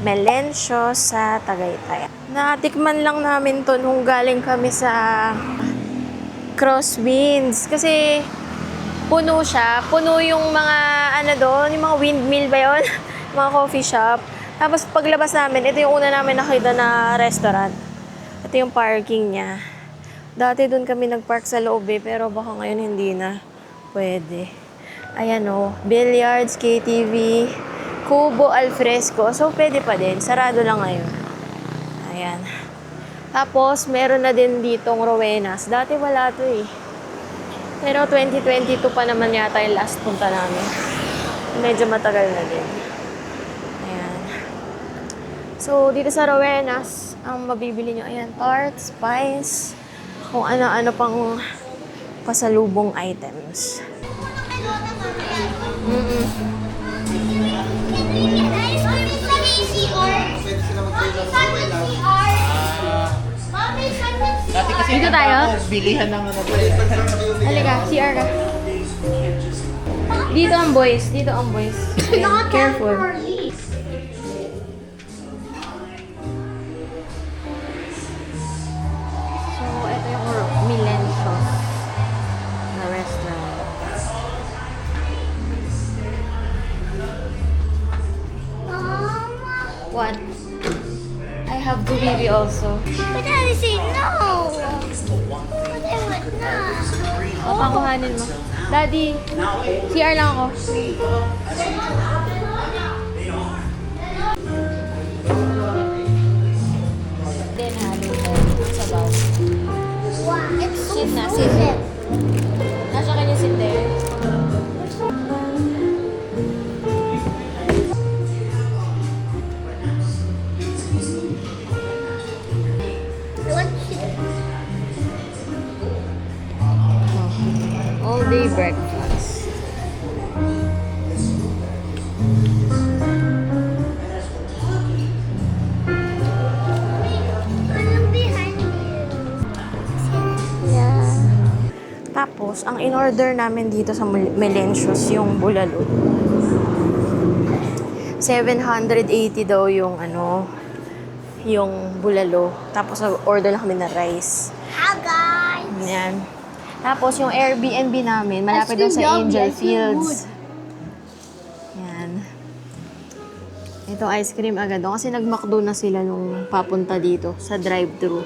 Melencio sa Tagaytay. Natikman lang namin to nung galing kami sa Crosswinds. Kasi puno siya. Puno yung mga doon, yung mga windmill ba yun? Mga coffee shop. Tapos paglabas namin, ito yung una namin nakita na restaurant. Ito yung parking niya. Dati doon kami nagpark sa loob pero baka ngayon hindi na pwede. Ayan billiards, KTV, Kubo Alfresco. So pwede pa din. Sarado lang ngayon. Ayan. Tapos meron na din ditong Rowenas. Dati wala to Pero 2022 pa naman yata yung last punta namin. Medyo matagal na din. Ayan. So, dito sa Rowenas, ang mabibili nyo, ayan, tarts, pies, kung ano-ano pang pasalubong items. Dati kasi Dito tayo? Bilihan ng Halika, CR ka. Dito ang boys. Ayan, careful. So, ito yung Melencio na restaurant. What? I have to baby also. But Daddy said no. But I would not. O, pakuhanin mo. Daddy, CR lang ako. Then, halin tayo sa baw. Wow, it's so Sit na, frozen. sit. Nasa kanya sit there. I want to sit. All day breakfast. I'm behind you. Yeah. Tapos, ang in-order namin dito sa Melencios, yung bulalo. 780 daw yung yung bulalo. Tapos, order lang kami na rice. Hi guys. Yan. Tapos, yung Airbnb namin, malapit daw sa Angel Fields. Yan. Ito, ice cream agad. Kasi nag-McDo na sila nung papunta dito sa drive-thru.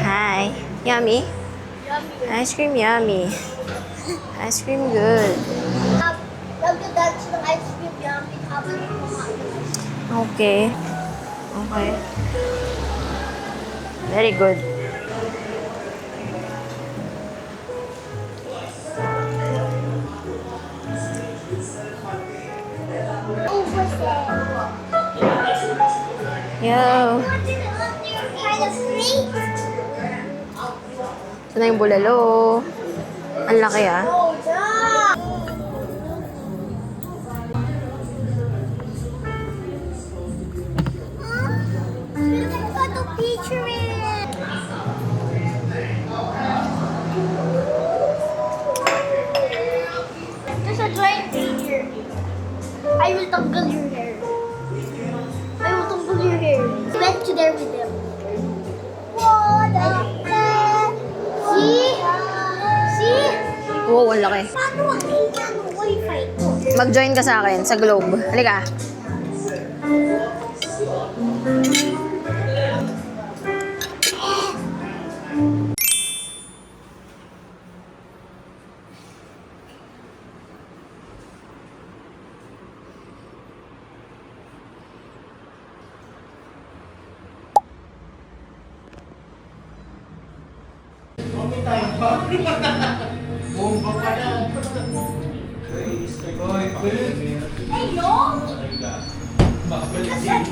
Hi. Yummy? Ice cream yummy. Ice cream good. Love the dance ng ice cream yummy habang kumakain. Okay. Okay. Very good. Over there. Yo. Kind of sweet. Ito na yung bulalo. Ang laki Oh, yeah. Look at the picture it. There's a giant picture. I will tanggal your hair. I will tanggal your hair. Went to there with them. What the heck? See? See? Wow, ang laki. Paano makita ng wifi ko? Mag-join ka sa akin sa Globe. Halika. Bomba pa lang. Hey, no! Because that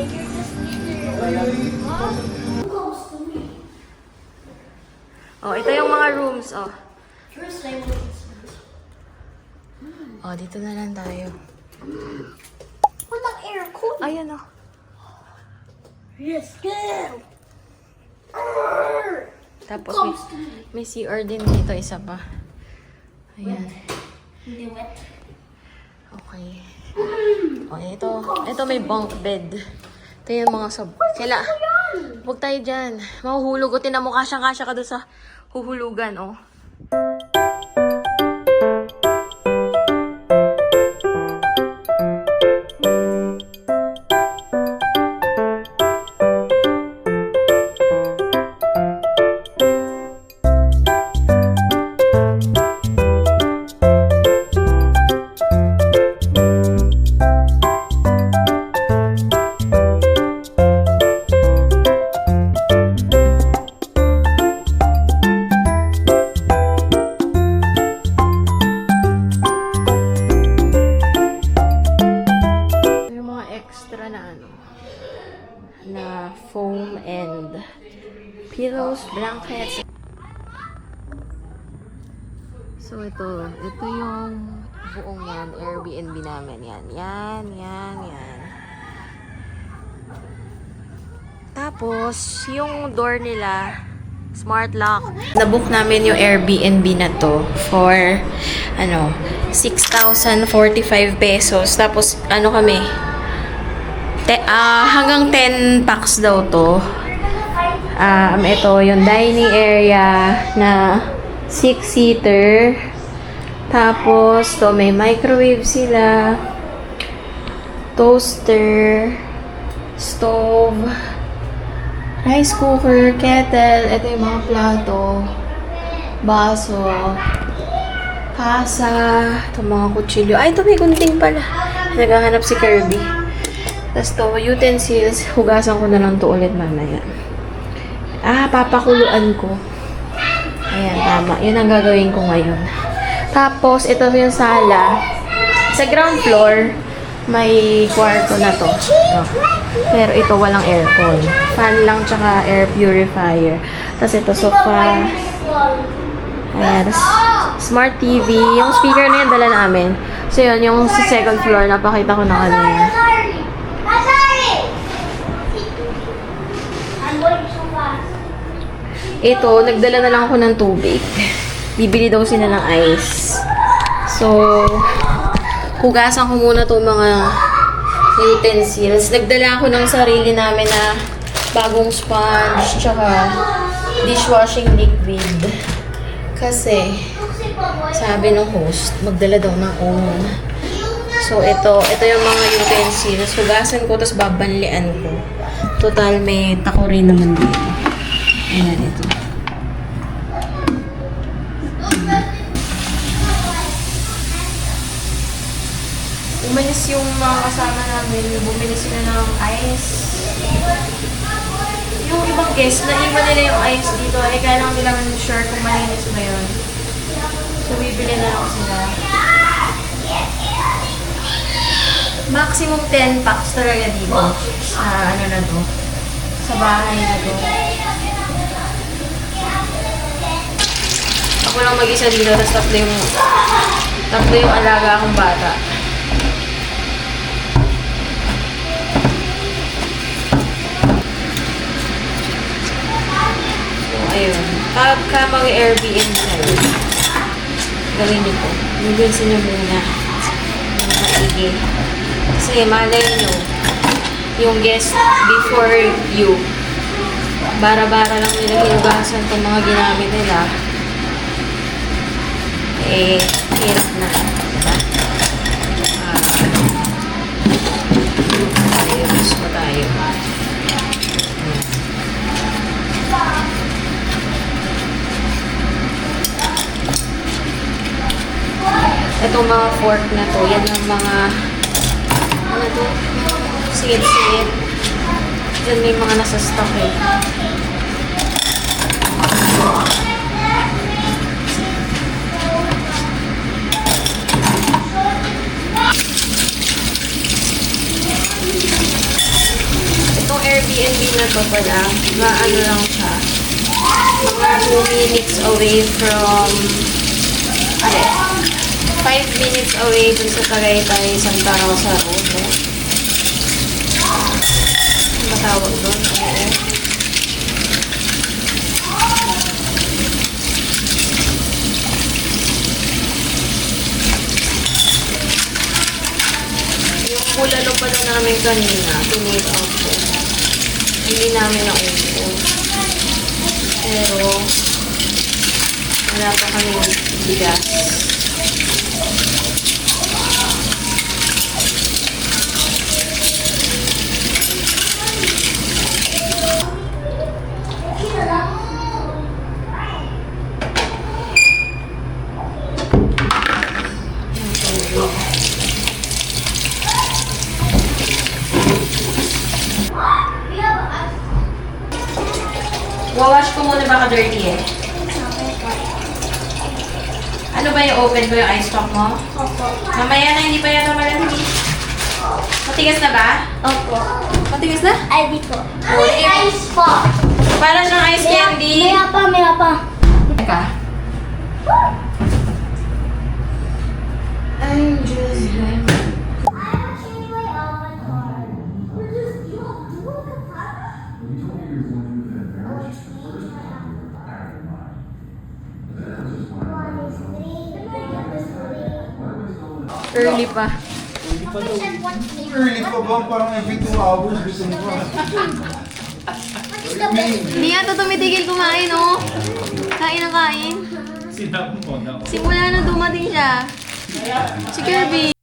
you're just Who goes to me? Oh, ito yung mga rooms, oh. First I will. Oh, dito na lang tayo. Walang aircon. Ayan, oh. Yes, go! Tapos may CR din dito, isa pa. Ayan. Hindi wet. Okay. Okay, ito may bunk bed. Ito yung mga huwag tayo dyan. Mahuhulog. O, tinan mo, kasyang-kasya ka doon sa huhulugan, oh. Yung mga extra na foam and pillows, blankets. So ito yung buong yan, Airbnb namin. Yan. Tapos, yung door nila, smart lock. Nabook namin yung Airbnb na to for, 6,045 pesos. Tapos, kami, hanggang 10 packs daw to. Ito, yung dining area na 6-seater. Tapos, to may microwave sila, toaster, stove, rice cooker, kettle, ito yung mga plato, baso, kasa, ito mga kutsilyo. Ay, ito may gunting pala. Naghahanap si Kirby. Tapos to, utensils, hugasan ko na lang to ulit mamaya. Papakuluan ko. Ayan, tama. Yun ang gagawin ko ngayon. Tapos, ito yung sala. Sa ground floor, may kwarto na to. Pero ito walang aircon. Fan lang tsaka air purifier. Tapos ito sofa. Ayan. Smart TV. Yung speaker na yan dala namin. So yun, yung sa second floor, napakita ko na kanina. Ito, nagdala na lang ako ng tubig. Bibili daw sila ng ice. So, hugasan ko muna itong mga utensils. Nagdala ako ng sarili namin na bagong sponge tsaka dishwashing liquid. Kasi, sabi ng host, magdala daw ng own. So, ito yung mga utensils. Hugasan ko, tapos babanlian ko. Total, may tako rin naman dito. Ayan, ito. Umalis yung mga kasama namin, bumili sila ng ice. Yung ibang guest, naiwan nila yung ice dito, kailangan nila sure kung malinis ba yun. So, bibili na ako sila. Maximum 10 packs talaga dito. Sa na to. Sa bahay na to. Ako lang mag-isa dito, tapos tatlo yung alaga akong bata. Ayun. Pagka mag-Airbnb kayo, gawin niyo po. Nugunsin niyo muna. Maigi. Kasi malay niyo, yung guest before you, bara-bara lang nila hinugasan itong mga ginamit nila. Hirap na. Diba? Ayos pa tayo. Itong mga fork na to, yan ang mga sigit-sigit. Diyan may mga nasa stock eh. Itong Airbnb na to pala, maano lang siya, mga 2 minutes away from 5 minutes away dun sa Tagaytay, Santa Rosa Road. Ano matawag doon? namin kanina. Tinake out ko. Hindi namin naubos. Pero, wala pa kami bigas. Wawash ko muna baka dirty eh. Ano ba yung open ko yung ice stock mo? Opo. Mamaya na, hindi pa yata malamig. Matigas na ba? Opo. Matigas na? Ay, di po. Ay, Ice po. Para siyang ice candy. Maya pa. Teka. I'm just early pa. Early pa ba? Parang every 2 hours gusto mo pa. Hindi yata tumitigil kumain, oh. Kain ng kain. Sinabi mo na. Simula na dumating siya. Si Kirby.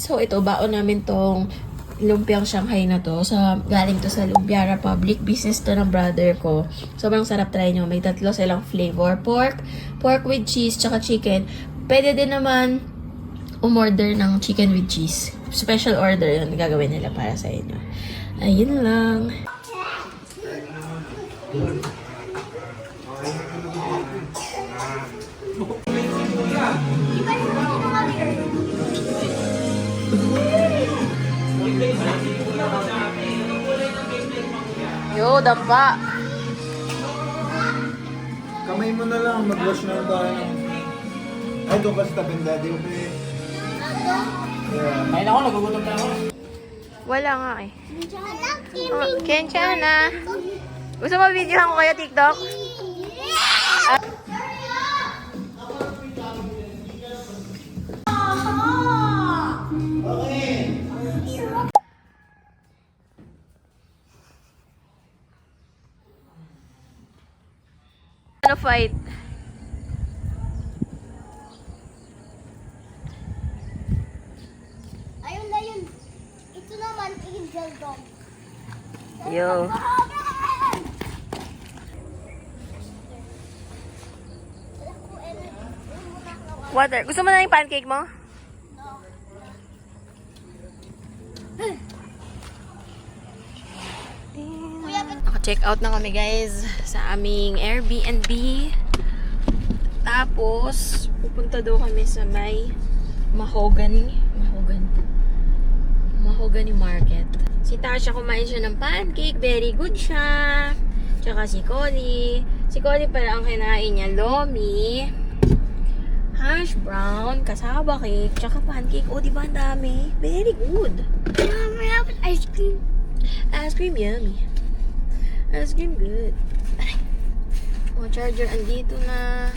So, ito, baon namin tong lumpiang Shanghai na to. Galing to sa Lumpia Republic. Business to ng brother ko. Sobrang sarap, try nyo. May 3 silang flavor. Pork with cheese, tsaka chicken. Pwede din naman umorder ng chicken with cheese. Special order yun. Gagawin nila para sa inyo. Ayun lang. Yo, dampa. Kamay mo na lang, mag-wash na lang tayo ng... Ay, doon ka sa tabing daddy, okay? Yeah. Ayun ako, nagugutom na ako. Wala nga eh. Oh, Kenchana. Gusto mo videohan ko kayo TikTok? Ano fight? Ayun na yun. Ito naman, angel dog. Yo. Water. Gusto mo na yung pancake mo? Naka-check out na kami guys sa aming Airbnb. Tapos, pupunta daw kami sa may Mahogany Market. Si Tasha kumain siya ng pancake. Very good siya. Tsaka si Collie. Si Collie pala ang kinain niya. Lomi. Hash brown. Kasaba cake. Tsaka pancake. O, diba ang dami? Very good. May have ice cream. Ice cream yummy. Ice cream good. Aray. O, charger andito na.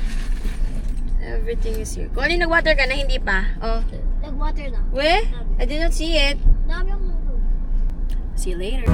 Everything is here. Collie, nag-water ka na? Hindi pa. Oh. Nag-water na. We? I did not see it. Dami akong See you later.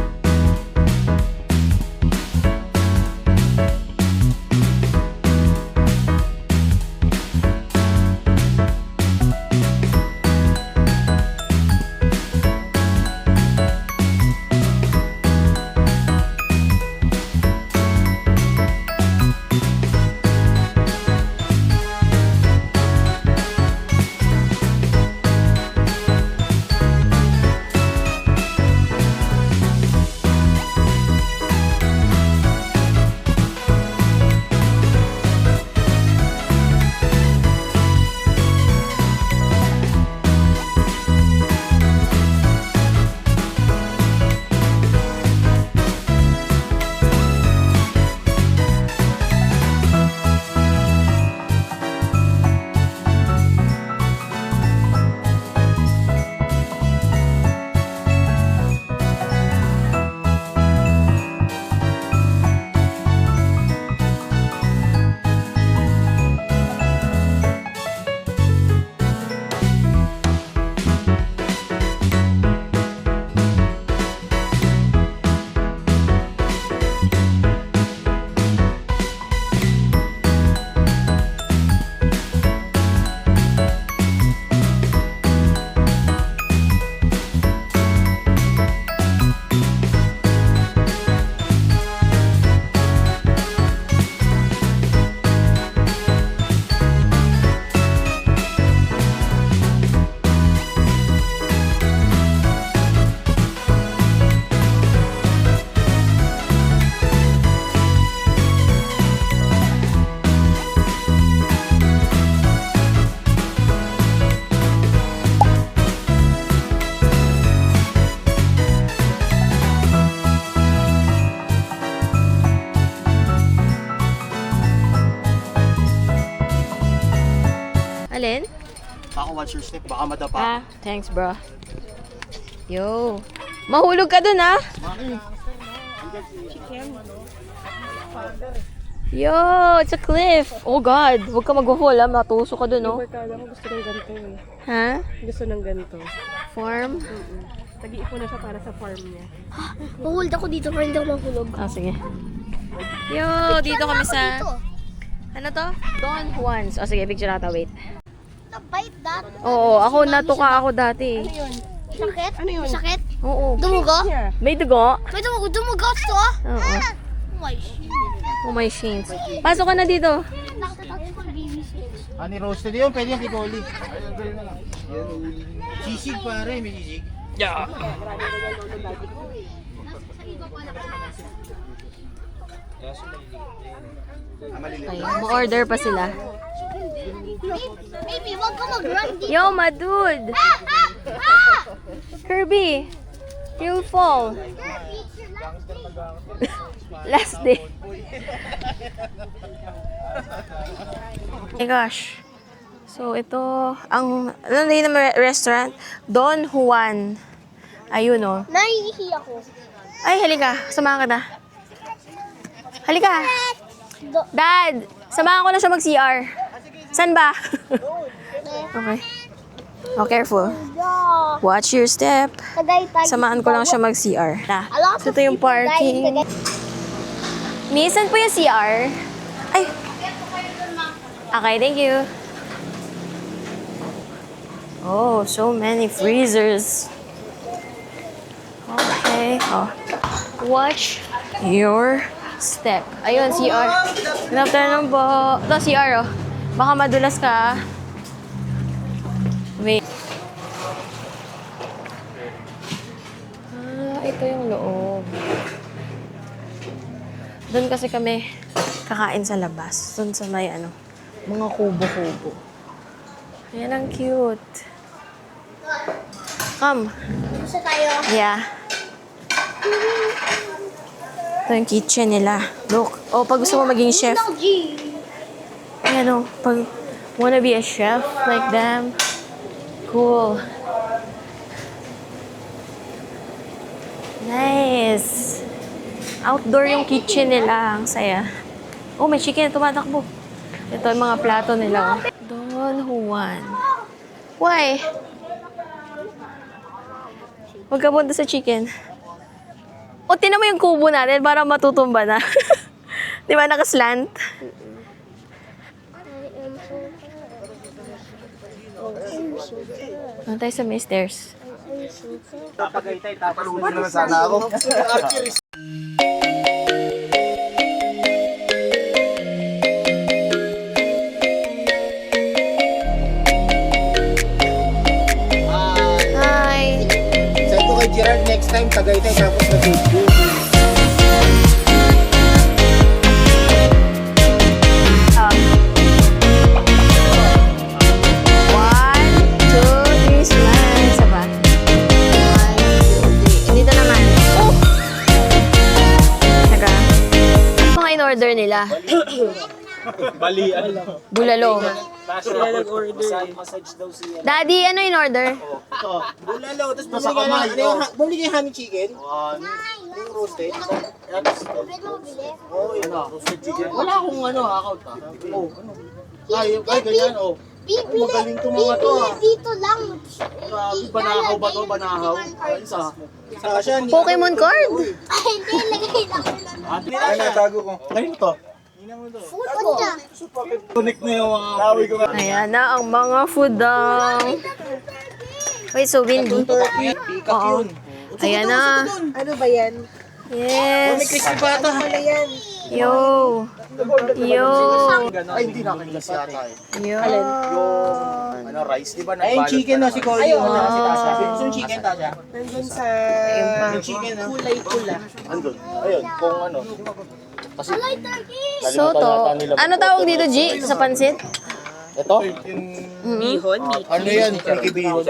Ako watch your step, baka madapa. Ah, thanks bro. Yo. Mahulog ka dun ah. Yo, it's a cliff. Oh God, huwag ka mag-fall ah. Matuso ka dun oh. Kala ko gusto ng ganito eh. Ha? Gusto ng ganito. Farm? Tag-iipon na siya para sa farm niya. Mahold ako dito para hindi ako mahulog. Ah, sige. Yo, dito kami sa... Ano to? Don Juan's. Oh, sige, picture natin. Wait. Bite that. Oo, ako natuka ako dati. Sakit? Ano yun? Sakit? Oo. Dumugo? May dugo? May dumugo. Dumugo to ah. Oo. Oh my shit. Oh my shins. Pasok ka na dito. Nakatatakot ko baby snakes. Ani roasted yun, pwede yung kikoli. Sisig pare, may sisig. Okay, ma-order pa sila. Baby, wag ka mag-run dito. Yo, my dude! Kirby! You'll fall. Last day. Oh my gosh. So, ito, ano na yun na restaurant? Don Juan. Ayun, oh. Naiihi ako. Ay, halika. Samahan ka na. Halika. Dad, samahan ko na siya mag-CR. San ba? Okay. Oh, careful. Yeah. Watch your step. Tagay-tagay. Samahan ko lang siya mag-CR. So, ito yung parking. Miss, saan po yung CR? Ay. Okay, thank you. Oh, so many freezers. Okay. Oh. Watch your step. Ayun, CR. Good afternoon po. Ito, CR, oh. Baka madulas ka. Wait. Ah, ito yung loob. Doon kasi kami kakain sa labas. Doon sa may ano, mga kubo-kubo. Ayan, ang cute. Come. Gusto tayo. Yeah. Ito yung kitchen nila. Look. Oh, pag gusto mo maging chef. No, G. Ayan o. Pag wanna be a chef like them. Cool. Nice. Outdoor yung kitchen nila. Ang saya. Oh, may chicken. Tumatakbo. Ito yung mga plato nila. Oh. Don Juan. Why? Huwag ka punta sa chicken. O, tinan mo yung kubo natin para matutumba na. Di ba, nakaslant? Ano tayo sa may stairs? Palunod naman sana ako. Hi! Sabi ko kay Gerard next time, Tagaytay tapos na Facebook. One, two, three, smile. Isa pa. One, two, three. Dito naman. Oh! Teka. Ano mga in-order nila? Balian. Bulalo. Sila nag-order eh. Daddy, ano in-order? Bulalo, tapos bumili kayo honey chicken. Yung roasted. Pwede mo bili? Oo, yun na. Roasted chicken. Wala akong account ah. Oh, ano? Ay, ganyan oh. Bibili. Magaling to mga to, ah. Dito lang. Grabe, banahaw ba to? Banahaw? Ayun sa... Pokemon card? Ay, hindi. Lagay lang ko lang. Ay, natago ko. Kanino to? Food ko na. Connect na yung mga kawi ko. Ayan na ang mga food daw. Wait, so windy. Pikat Oo. yun. Ayan na. Ano ba yan? Yes. Crispy pata. Ano yan? Yo. Yo. Ay, hindi nakikilas yata eh. Yo. Ano, rice, di ba? Ay, yung chicken na si Cory. Ayun, si Tasha. Gusto yung chicken, Tasha? Nandun sa Yung chicken, ha? kulay pula. Andun. Ayun, kung ano. Kasi, Soto. Ano tawag dito, G? Sa pansit? ito? Bihon, Ano yan? Kikibihon.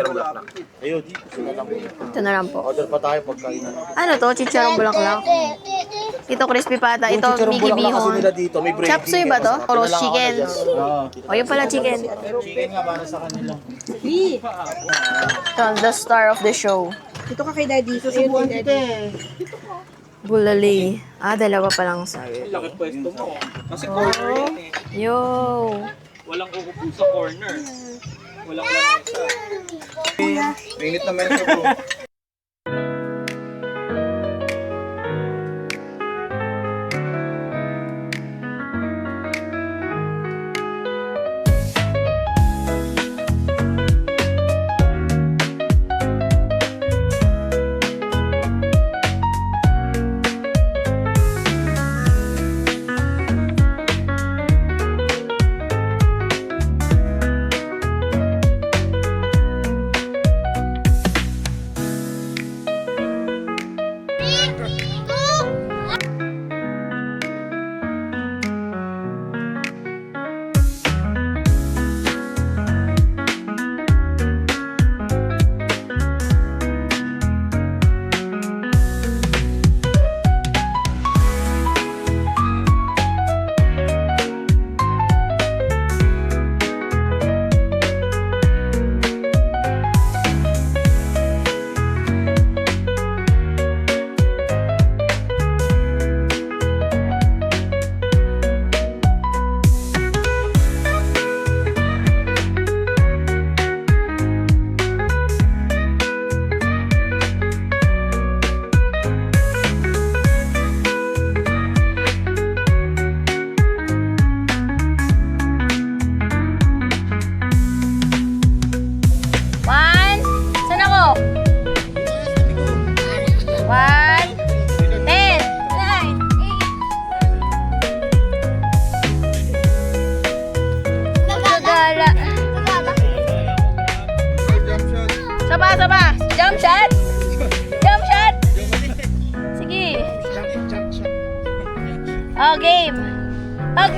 Ayun, ito na lang. Ito na lang po. Order pa tayo pagkain na. Ano to? Chicharong bulaklak? Ito crispy pata. Ito Mickey Bihon. dito, may bread. Chop suey ba to? O roast chicken? O yun pala chicken. Chicken nga para sa kanila. Ito, the star of the show. Ito ka kay Daddy. Susubuan kita eh. Bulali. Dalawa pa lang sa'yo. Laki pwesto mo. Kasi corner yan eh. Yo! Walang uupo sa corner. Walang lamesa. Mainit naman ito bro. One. Saan ako? 1, 10, 9, Gagala. Saba. Jump shot. Jump shot. Sige. Oh, game. Pag